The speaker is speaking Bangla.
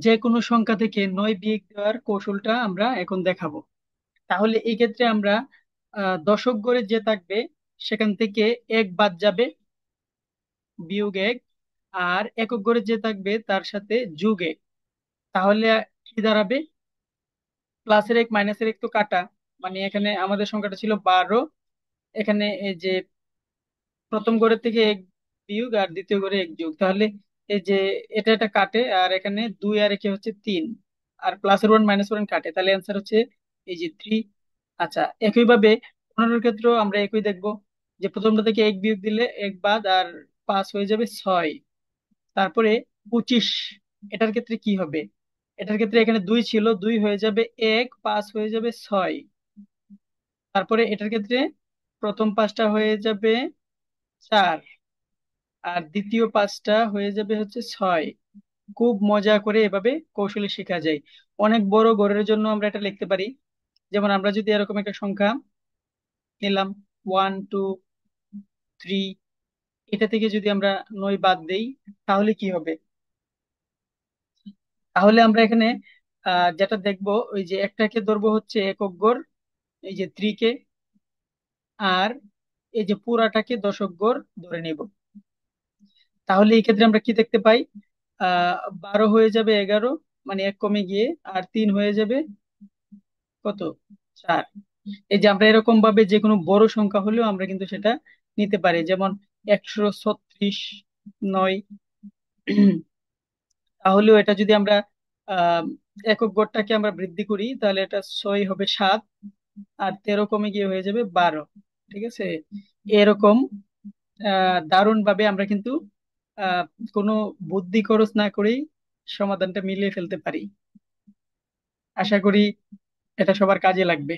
যে কোনো সংখ্যা থেকে 9 বিয়োগ দেওয়ার কৌশলটা আমরা এখন দেখাবো। তাহলে এই ক্ষেত্রে আমরা দশক ঘরে যে থাকবে সেখান থেকে এক বাদ যাবে, বিয়োগ এক। আর একক ঘরে যে থাকবে তার সাথে যোগ এক। তাহলে কি দাঁড়াবে? প্লাসের এক মাইনাসের এক তো কাটা, মানে এখানে আমাদের সংখ্যাটা ছিল 12। এখানে এই যে প্রথম ঘরের থেকে এক বিয়োগ আর দ্বিতীয় ঘরে এক যোগ, তাহলে এই যে এটা এটা কাটে, আর এখানে দুই আর একে হচ্ছে তিন, আর প্লাসের ওয়ান মাইনাস ওয়ান কাটে, তাহলে অ্যান্সার হচ্ছে এই যে থ্রি। আচ্ছা, একইভাবে পনেরোর ক্ষেত্রেও আমরা একই দেখবো, যে প্রথমটা থেকে এক বিয়োগ দিলে এক বাদ, আর পাঁচ হয়ে যাবে ছয়। তারপরে 25, এটার ক্ষেত্রে কি হবে? এটার ক্ষেত্রে এখানে দুই ছিল, দুই হয়ে যাবে এক, পাঁচ হয়ে যাবে ছয়। তারপরে এটার ক্ষেত্রে প্রথম পাঁচটা হয়ে যাবে চার, আর দ্বিতীয় পাঁচটা হয়ে যাবে হচ্ছে ছয়। খুব মজা করে এভাবে কৌশলে শেখা যায়। অনেক বড় গড়ের জন্য আমরা এটা লিখতে পারি। যেমন আমরা যদি এরকম একটা সংখ্যা নিলাম, 1 2 3, এটা থেকে যদি আমরা 9 বাদ দেই তাহলে কি হবে? তাহলে আমরা এখানে যেটা দেখবো, ওই যে একটাকে ধরবো হচ্ছে একক গড়, এই যে 3 কে, আর এই যে পুরাটাকে দশক গড় ধরে নিব। তাহলে এই ক্ষেত্রে আমরা কি দেখতে পাই? 12 হয়ে যাবে 11, মানে এক কমে গিয়ে, আর তিন হয়ে যাবে কত? চার। এই যে আমরা এরকম ভাবে যে কোনো বড় সংখ্যা হলেও আমরা কিন্তু সেটা নিতে পারি, যেমন 136 9। তাহলেও এটা যদি আমরা আহ একক গড়টাকে আমরা বৃদ্ধি করি, তাহলে এটা 6 হবে 7, আর 13 কমে গিয়ে হয়ে যাবে 12। ঠিক আছে, এরকম দারুণ ভাবে আমরা কিন্তু আহ কোনো বুদ্ধি খরচ না করেই সমাধানটা মিলিয়ে ফেলতে পারি। আশা করি এটা সবার কাজে লাগবে।